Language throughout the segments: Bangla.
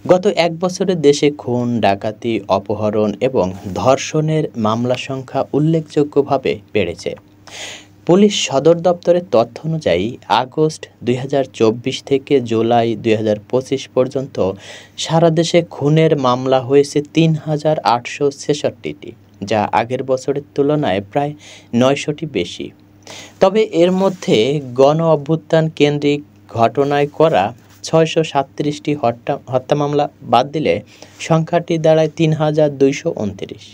গত এক বছরে দেশে খুন, ডাকাতি, অপহরণ এবং ধর্ষণের মামলা সংখ্যা উল্লেখযোগ্যভাবে বেড়েছে। পুলিশ সদর দপ্তরের তথ্য অনুযায়ী আগস্ট ২০২৪ থেকে জুলাই ২০২৫ পর্যন্ত সারা দেশে খুনের মামলা হয়েছে ৩,৮৬৬টি, যা আগের বছরের তুলনায় প্রায় ৯০০টি বেশি। তবে এর মধ্যে গণ অভ্যুত্থান কেন্দ্রিক ঘটনায় করা ৬৩৭টি হত্যা মামলা বাদ দিলে সংখ্যাটি দাঁড়ায় ৩,২২৯।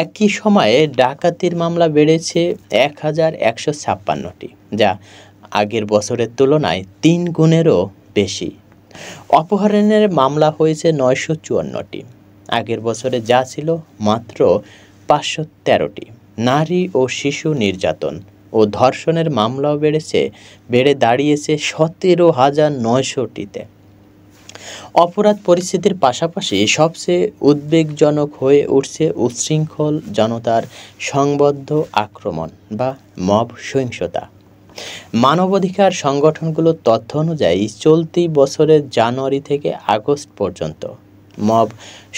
একই সময়ে ডাকাতির মামলা বেড়েছে ১,১৫৬টি, যা আগের বছরের তুলনায় ৩ গুণেরও বেশি। অপহরণের মামলা হয়েছে ৯৫৪টি, আগের বছরে যা ছিল মাত্র ৫১৩টি। নারী ও শিশু নির্যাতন ও ধর্ষণের মামলাও বেড়ে দাঁড়িয়েছে ১৭,৯০০টিতে। অপরাধ পরিস্থিতির পাশাপাশি সবচেয়ে উদ্বেগজনক হয়ে উঠছে উচ্ছৃঙ্খল জনতার সংবদ্ধ আক্রমণ বা মব সহিংসতা। মানবাধিকার সংগঠনগুলোর তথ্য অনুযায়ী চলতি বছরের জানুয়ারি থেকে আগস্ট পর্যন্ত মব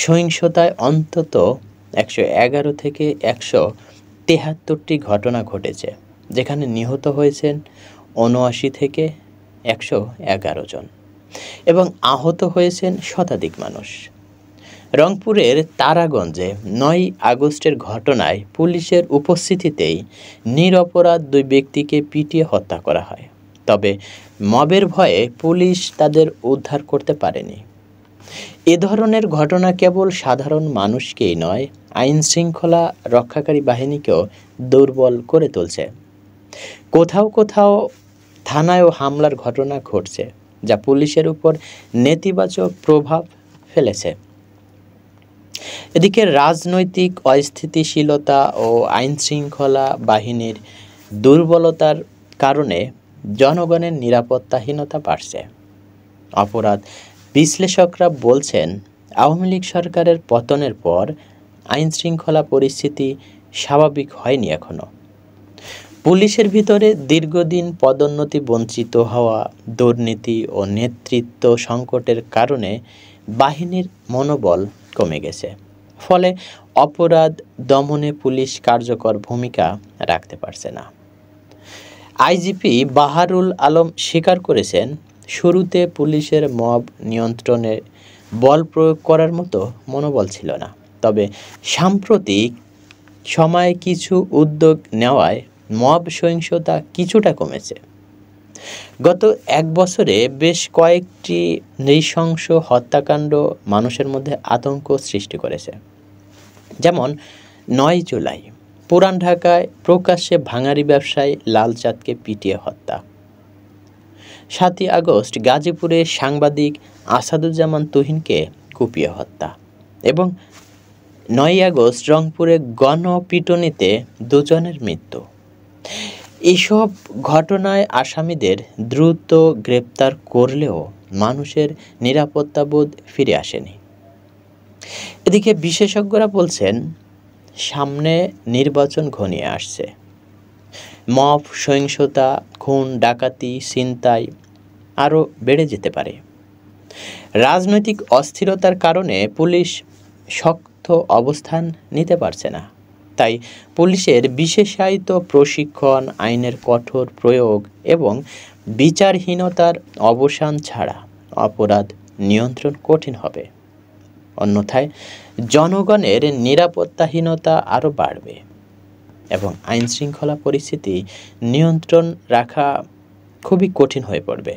সহিংসতায় অন্তত ১১১ থেকে ১৭৩টি ঘটনা ঘটেছে, যেখানে নিহত হয়েছেন ৭৯ থেকে ১১১ জন এবং আহত হয়েছেন শতাধিক মানুষ। রংপুরের তারাগঞ্জে ৯ আগস্টের ঘটনায় পুলিশের উপস্থিতিতেই নিরপরাধ ২ ব্যক্তিকে পিটিয়ে হত্যা করা হয়। তবে মবের ভয়ে পুলিশ তাদের উদ্ধার করতে পারেনি। এ ধরনের ঘটনা কেবল সাধারণ মানুষকেই নয়, আইন শৃঙ্খলা রক্ষাকারী বাহিনীকেও দুর্বল করে তুলছে। কোথাও কোথাও থানায়ও হামলার ঘটনা ঘটছে, যা পুলিশের উপর নেতিবাচক প্রভাব ফেলেছে। এদিকে রাজনৈতিক অস্থিতিশীলতা ও আইনশৃঙ্খলা বাহিনীর দুর্বলতার কারণে জনগণের নিরাপত্তাহীনতা বাড়ছে। অপরাধ বিশ্লেষকরা বলছেন, আওয়ামী লীগ সরকারের পতনের পর আইনশৃঙ্খলা পরিস্থিতি স্বাভাবিক হয়নি এখনো। পুলিশের ভিতরে দীর্ঘদিন পদোন্নতি বঞ্চিত হওয়া, দুর্নীতি ও নেতৃত্ব সংকটের কারণে বাহিনীর মনোবল কমে গেছে। ফলে অপরাধ দমনে পুলিশ কার্যকর ভূমিকা রাখতে পারছে না। আইজিপি বাহারুল আলম স্বীকার করেছেন, শুরুতে পুলিশের মব নিয়ন্ত্রণে বল প্রয়োগ করার মতো মনোবল ছিল না। তবে সাম্প্রতিক সময়ে কিছু উদ্যোগ নেওয়ায় মব সহিংসতা কিছুটা কমেছে। গত এক বছরে বেশ কয়েকটি নৃশংস হত্যাকাণ্ড মানুষের মধ্যে আতঙ্ক সৃষ্টি করেছে। যেমন ৯ জুলাই পুরান ঢাকায় প্রকাশ্যে ভাঙারি ব্যবসায়ী লালচাঁদকে পিটিয়ে হত্যা, ৭ই আগস্ট গাজীপুরে সাংবাদিক আসাদুজ্জামান তুহিনকে কুপিয়ে হত্যা এবং ৯ আগস্ট রংপুরে গণপিটুনিতে ২ জনের মৃত্যু। এসব ঘটনায় আসামিদের দ্রুত গ্রেপ্তার করলেও মানুষের নিরাপত্তাবোধ ফিরে আসেনি। এদিকে বিশেষজ্ঞরা বলছেন, সামনে নির্বাচন ঘনিয়ে আসছে। মব সহিংসতা, খুন, ডাকাতি, ছিনতাই আরও বেড়ে যেতে পারে। রাজনৈতিক অস্থিরতার কারণে পুলিশ শক্ত অবস্থান নিতে পারছে না। তাই পুলিশের বিশেষায়িত প্রশিক্ষণ, আইনের কঠোর প্রয়োগ এবং বিচারহীনতার অবসান ছাড়া অপরাধ নিয়ন্ত্রণ কঠিন হবে। অন্যথায় জনগণের নিরাপত্তাহীনতা আরও বাড়বে এবং আইনশৃঙ্খলা পরিস্থিতি নিয়ন্ত্রণ রাখা খুবই কঠিন হয়ে পড়বে।